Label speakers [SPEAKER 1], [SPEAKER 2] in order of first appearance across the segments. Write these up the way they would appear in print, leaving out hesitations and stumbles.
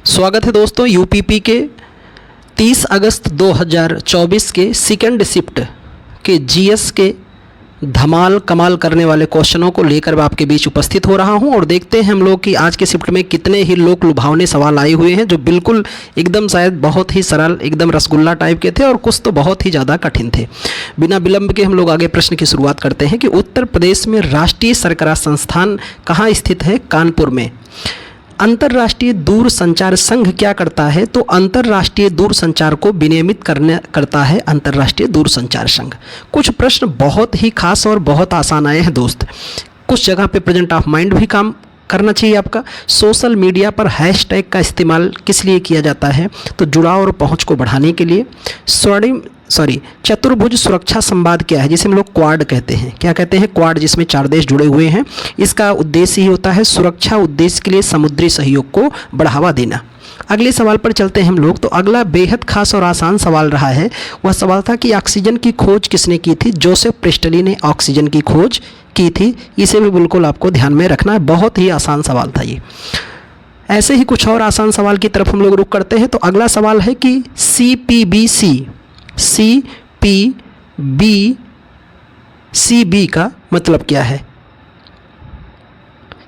[SPEAKER 1] स्वागत है दोस्तों यूपीपी के 30 अगस्त 2024 के सेकंड शिफ्ट के जीएस के धमाल कमाल करने वाले क्वेश्चनों को लेकर मैं आपके बीच उपस्थित हो रहा हूं और देखते हैं हम लोग कि आज के शिफ्ट में कितने ही लोक लुभावने सवाल आए हुए हैं जो बिल्कुल एकदम शायद बहुत ही सरल एकदम रसगुल्ला टाइप के थे और कुछ तो बहुत ही ज़्यादा कठिन थे। बिना विलंब के हम लोग आगे प्रश्न की शुरुआत करते हैं कि उत्तर प्रदेश में राष्ट्रीय सरकार संस्थान कहाँ स्थित है? कानपुर में। अंतर्राष्ट्रीय दूरसंचार संघ क्या करता है? तो अंतर्राष्ट्रीय दूरसंचार को विनियमित करता है अंतर्राष्ट्रीय दूरसंचार संघ। कुछ प्रश्न बहुत ही खास और बहुत आसान आए हैं दोस्त। कुछ जगह पे प्रेजेंट ऑफ माइंड भी काम करना चाहिए आपका। सोशल मीडिया पर हैशटैग का इस्तेमाल किस लिए किया जाता है? तो जुड़ाव और पहुंच को बढ़ाने के लिए। चतुर्भुज सुरक्षा संवाद क्या है, जिसे हम लोग क्वाड कहते हैं? क्या कहते हैं? क्वाड, जिसमें 4 देश जुड़े हुए हैं। इसका उद्देश्य ही होता है सुरक्षा उद्देश्य के लिए समुद्री सहयोग को बढ़ावा देना। अगले सवाल पर चलते हैं हम लोग। तो अगला बेहद खास और आसान सवाल रहा है। वह सवाल था कि ऑक्सीजन की खोज किसने की थी? जोसेफ प्रिस्टली ने ऑक्सीजन की खोज की थी। इसे भी बिल्कुल आपको ध्यान में रखना है, बहुत ही आसान सवाल था ये। ऐसे ही कुछ और आसान सवाल की तरफ हम लोग रुख करते हैं। तो अगला सवाल है कि CPBC का मतलब क्या है?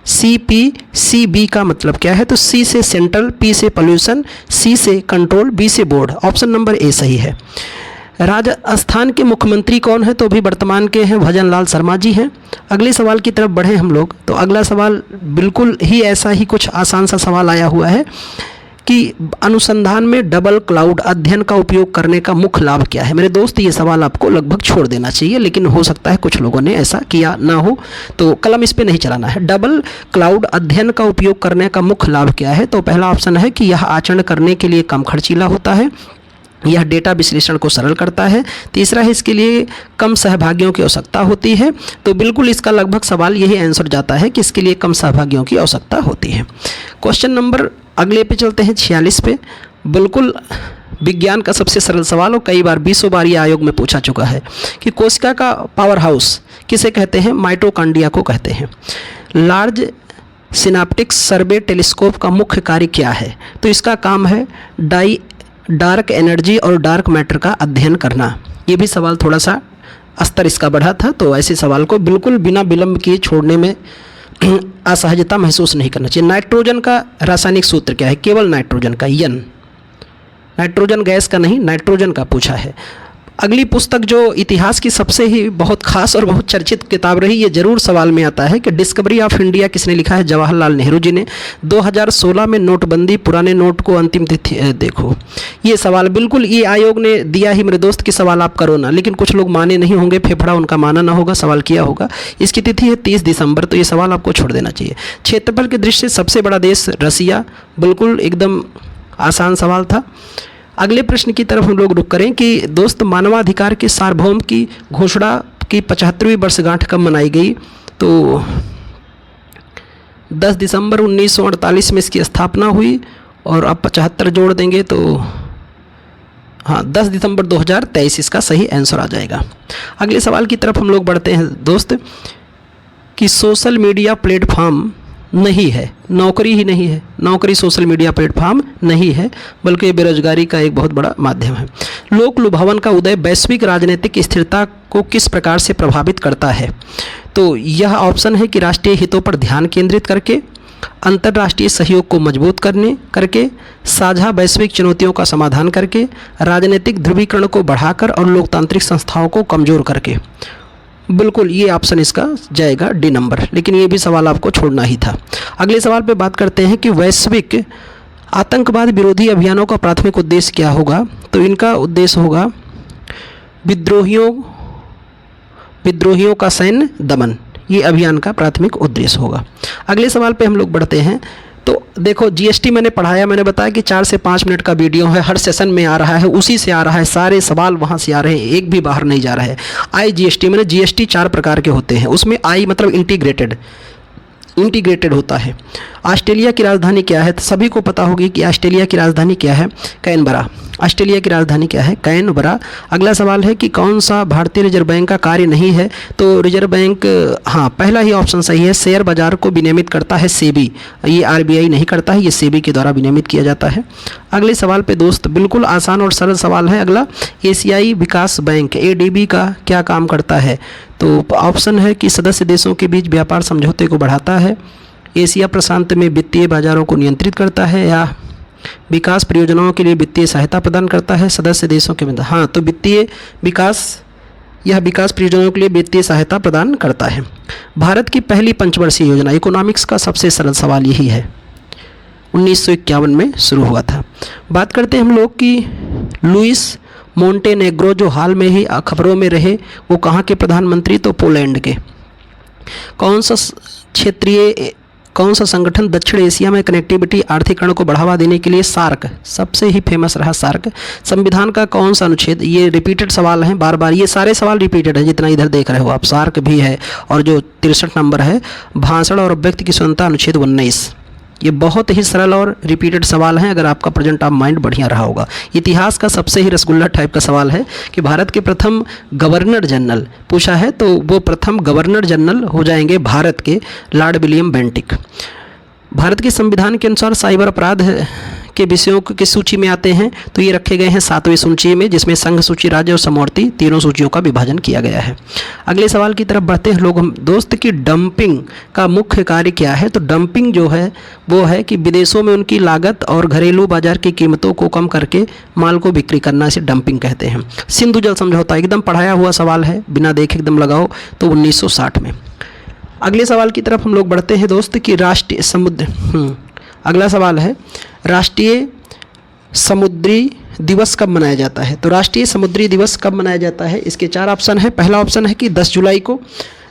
[SPEAKER 1] CPCB का मतलब क्या है? तो C से सेंट्रल, P से पोल्यूशन, C से कंट्रोल, B से बोर्ड। ऑप्शन नंबर ए सही है। राजस्थान के मुख्यमंत्री कौन है? तो अभी वर्तमान के हैं भजन लाल शर्मा जी हैं। अगले सवाल की तरफ बढ़े हम लोग। तो अगला सवाल बिल्कुल ही ऐसा ही कुछ आसान सा सवाल आया हुआ है कि अनुसंधान में डबल क्लाउड अध्ययन का उपयोग करने का मुख्य लाभ क्या है? मेरे दोस्त, ये सवाल आपको लगभग छोड़ देना चाहिए, लेकिन हो सकता है कुछ लोगों ने ऐसा किया ना हो, तो कलम इस पे नहीं चलाना है। डबल क्लाउड अध्ययन का उपयोग करने का मुख्य लाभ क्या है? तो पहला ऑप्शन है कि यह आचरण करने के लिए कम खर्चीला होता है, यह डेटा विश्लेषण को सरल करता है, तीसरा है इसके लिए कम सहभागियों की आवश्यकता होती है। तो बिल्कुल इसका लगभग सवाल यही आंसर जाता है कि इसके लिए कम सहभागियों की आवश्यकता होती है। क्वेश्चन नंबर अगले पे चलते हैं 46 पे। बिल्कुल विज्ञान का सबसे सरल सवाल और कई बार 20 बार ये आयोग में पूछा चुका है कि कोशिका का पावर हाउस किसे कहते हैं? माइटोकॉन्ड्रिया को कहते हैं। लार्ज सिनाप्टिक सर्वे टेलीस्कोप का मुख्य कार्य क्या है? तो इसका काम है डार्क एनर्जी और डार्क मैटर का अध्ययन करना। ये भी सवाल थोड़ा सा स्तर इसका बढ़ा था, तो ऐसे सवाल को बिल्कुल बिना विलंब किए छोड़ने में असहजता महसूस नहीं करना चाहिए। नाइट्रोजन का रासायनिक सूत्र क्या है? केवल नाइट्रोजन का, N। नाइट्रोजन गैस का नहीं, नाइट्रोजन का पूछा है। अगली पुस्तक जो इतिहास की सबसे ही बहुत खास और बहुत चर्चित किताब रही, ये जरूर सवाल में आता है कि डिस्कवरी ऑफ इंडिया किसने लिखा है? जवाहरलाल नेहरू जी ने। 2016 में नोटबंदी, पुराने नोट को अंतिम तिथि देखो। ये सवाल बिल्कुल ये आयोग ने दिया ही मेरे दोस्त कि सवाल आप करो ना, लेकिन कुछ लोग माने नहीं होंगे, फेफड़ा उनका माना ना होगा, सवाल किया होगा। इसकी तिथि है 30 दिसंबर, तो ये सवाल आपको छोड़ देना चाहिए। क्षेत्रफल की दृष्टि से सबसे बड़ा देश रसिया, बिल्कुल एकदम आसान सवाल था। अगले प्रश्न की तरफ हम लोग रुक करें कि दोस्त मानवाधिकार के सार्वभौम की घोषणा की 75वीं वर्षगांठ कब मनाई गई? तो 10 दिसंबर 1948 में इसकी स्थापना हुई और अब 75 जोड़ देंगे तो हाँ 10 दिसंबर 2023 इसका सही आंसर आ जाएगा। अगले सवाल की तरफ हम लोग बढ़ते हैं दोस्त कि सोशल मीडिया प्लेटफॉर्म नहीं है, नौकरी ही नहीं है। नौकरी सोशल मीडिया प्लेटफॉर्म नहीं है, बल्कि बेरोजगारी का एक बहुत बड़ा माध्यम है। लोक लुभावन का उदय वैश्विक राजनीतिक स्थिरता को किस प्रकार से प्रभावित करता है? तो यह ऑप्शन है कि राष्ट्रीय हितों पर ध्यान केंद्रित करके, अंतर्राष्ट्रीय सहयोग को मजबूत करके, साझा वैश्विक चुनौतियों का समाधान करके, राजनीतिक ध्रुवीकरण को बढ़ाकर और लोकतांत्रिक संस्थाओं को कमजोर करके। बिल्कुल ये ऑप्शन इसका जाएगा डी नंबर, लेकिन ये भी सवाल आपको छोड़ना ही था। अगले सवाल पे बात करते हैं कि वैश्विक आतंकवाद विरोधी अभियानों का प्राथमिक उद्देश्य क्या होगा? तो इनका उद्देश्य होगा विद्रोहियों का सैन्य दमन। ये अभियान का प्राथमिक उद्देश्य होगा। अगले सवाल पे हम लोग बढ़ते हैं। तो देखो जीएसटी मैंने पढ़ाया, मैंने बताया कि 4 से 5 मिनट का वीडियो है, हर सेशन में आ रहा है, उसी से आ रहा है, सारे सवाल वहाँ से आ रहे हैं, एक भी बाहर नहीं जा रहा है। IGST मैंने जीएसटी 4 प्रकार के होते हैं, उसमें I मतलब इंटीग्रेटेड होता है। ऑस्ट्रेलिया की राजधानी क्या है? तो सभी को पता होगी कि ऑस्ट्रेलिया की राजधानी क्या है, कैनबरा। ऑस्ट्रेलिया की राजधानी क्या है, कैनबरा। अगला सवाल है कि कौन सा भारतीय रिजर्व बैंक का कार्य नहीं है? तो रिजर्व बैंक, हाँ पहला ही ऑप्शन सही है, शेयर बाजार को विनियमित करता है सेबी, ये आरबीआई नहीं करता है, ये सेबी के द्वारा विनियमित किया जाता है। अगले सवाल पे दोस्त बिल्कुल आसान और सरल सवाल है अगला, एशियाई विकास बैंक एडीबी का क्या काम करता है? तो ऑप्शन है कि सदस्य देशों के बीच व्यापार समझौते को बढ़ाता है, एशिया प्रशांत में वित्तीय बाजारों को नियंत्रित करता है, या विकास परियोजनाओं के लिए वित्तीय सहायता प्रदान करता है सदस्य देशों के मध्य। हाँ, तो वित्तीय विकास, यह विकास परियोजनाओं के लिए वित्तीय सहायता प्रदान करता है। भारत की पहली पंचवर्षीय योजना, इकोनॉमिक्स का सबसे सरल सवाल यही है, 1951 में शुरू हुआ था। बात करते हैं हम लोग कि लुइस मोंटेनेग्रो जो हाल में ही खबरों में रहे, वो कहाँ के प्रधानमंत्री? तो पोलैंड के। कौन सा संगठन दक्षिण एशिया में कनेक्टिविटी आर्थिकरण को बढ़ावा देने के लिए, सार्क, सबसे ही फेमस रहा सार्क। संविधान का कौन सा अनुच्छेद, ये रिपीटेड सवाल हैं बार बार, ये सारे सवाल रिपीटेड हैं जितना इधर देख रहे हो आप, सार्क भी है और जो 63 नंबर है भाषण और अभिव्यक्ति की स्वतंत्रता अनुच्छेद 19। ये बहुत ही सरल और रिपीटेड सवाल हैं अगर आपका प्रेजेंट ऑफ माइंड बढ़िया रहा होगा। इतिहास का सबसे ही रसगुल्ला टाइप का सवाल है कि भारत के प्रथम गवर्नर जनरल पूछा है, तो वो प्रथम गवर्नर जनरल हो जाएंगे भारत के लॉर्ड विलियम बेंटिक। भारत के संविधान के अनुसार साइबर अपराध के विषयों की सूची में आते हैं, तो ये रखे गए हैं 7वीं सूची में, जिसमें संघ सूची, राज्य और समवर्ती तीनों सूचियों का विभाजन किया गया है। अगले सवाल की तरफ बढ़ते हैं लोग हम दोस्त कि डंपिंग का मुख्य कार्य क्या है? तो डंपिंग जो है वो है कि विदेशों में उनकी लागत और घरेलू बाजार की कीमतों को कम करके माल को बिक्री करना, इसे डंपिंग कहते हैं। सिंधु जल समझौता एकदम पढ़ाया हुआ सवाल है, बिना देखे एकदम लगाओ, तो 1960 में। अगले सवाल की तरफ हम लोग बढ़ते हैं दोस्त कि राष्ट्रीय समुद्र अगला सवाल है, राष्ट्रीय समुद्री दिवस कब मनाया जाता है? तो राष्ट्रीय समुद्री दिवस कब मनाया जाता है? इसके 4 ऑप्शन है। पहला ऑप्शन है कि 10 जुलाई को।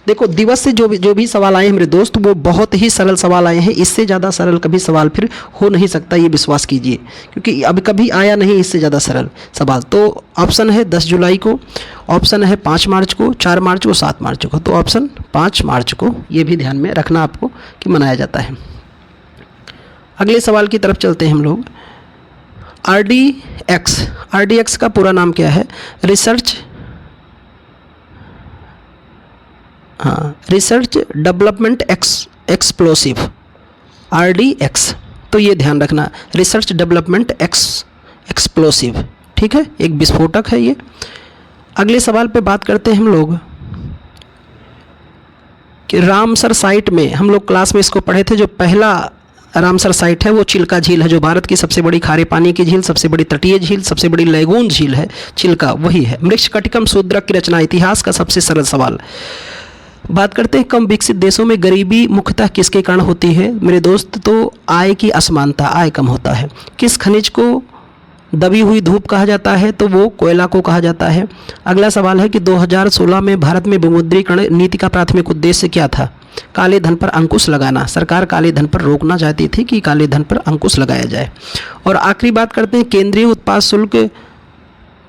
[SPEAKER 1] देखो दिवस से जो भी सवाल आए हैं मेरे दोस्त, वो बहुत ही सरल सवाल आए हैं, इससे ज़्यादा सरल कभी सवाल फिर हो नहीं सकता, ये विश्वास कीजिए, क्योंकि अब कभी आया नहीं इससे ज़्यादा सरल सवाल। तो ऑप्शन है 10 जुलाई को, ऑप्शन है 5 मार्च को, 4 मार्च को, 7 मार्च को। तो ऑप्शन 5 मार्च को, ये भी ध्यान में रखना आपको कि मनाया जाता है। अगले सवाल की तरफ चलते हैं हम लोग। RDX का पूरा नाम क्या है? Research development explosive, RDX। तो ये ध्यान रखना, रिसर्च डेवलपमेंट एक्सप्लोसिव, ठीक है, एक विस्फोटक है ये। अगले सवाल पे बात करते हैं हम लोग कि रामसर साइट में, हम लोग क्लास में इसको पढ़े थे, जो पहला रामसर साइट है वो चिल्का झील है, जो भारत की सबसे बड़ी खारे पानी की झील, सबसे बड़ी तटीय झील, सबसे बड़ी लैगून झील है, चिल्का वही है। मृच्छकटिकम शूद्रक की रचना, इतिहास का सबसे सरल सवाल। बात करते हैं कम विकसित देशों में गरीबी मुख्यतः किसके कारण होती है मेरे दोस्त? तो आय की असमानता, आय कम होता है। किस खनिज को दबी हुई धूप कहा जाता है? तो वो कोयला को कहा जाता है। अगला सवाल है कि 2016 में भारत में विमुद्रीकरण नीति का प्राथमिक उद्देश्य क्या था? काले धन पर अंकुश लगाना, सरकार काले धन पर रोकना चाहती थी कि काले धन पर अंकुश लगाया जाए। और आखिरी बात करते हैं, केंद्रीय उत्पाद शुल्क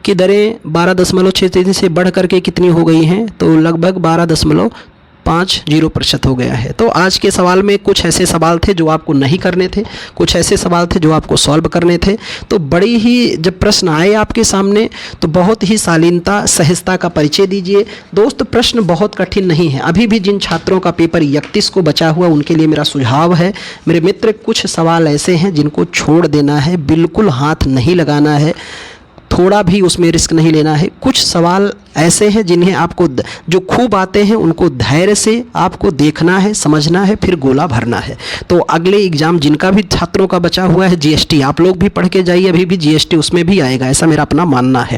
[SPEAKER 1] की दरें 12.6% से बढ़ करके कितनी हो गई हैं? तो लगभग 12.50% हो गया है। तो आज के सवाल में कुछ ऐसे सवाल थे जो आपको नहीं करने थे, कुछ ऐसे सवाल थे जो आपको सॉल्व करने थे। तो बड़ी ही जब प्रश्न आए आपके सामने तो बहुत ही शालीनता, सहजता का परिचय दीजिए दोस्त। प्रश्न बहुत कठिन नहीं है। अभी भी जिन छात्रों का पेपर 31 को बचा हुआ, उनके लिए मेरा सुझाव है मेरे मित्र, कुछ सवाल ऐसे हैं जिनको छोड़ देना है, बिल्कुल हाथ नहीं लगाना है, थोड़ा भी उसमें रिस्क नहीं लेना है। कुछ सवाल ऐसे हैं जिन्हें आपको जो खूब आते हैं उनको धैर्य से आपको देखना है, समझना है, फिर गोला भरना है। तो अगले एग्ज़ाम जिनका भी छात्रों का बचा हुआ है, GST आप लोग भी पढ़ के जाइए, अभी भी GST उसमें भी आएगा, ऐसा मेरा अपना मानना है।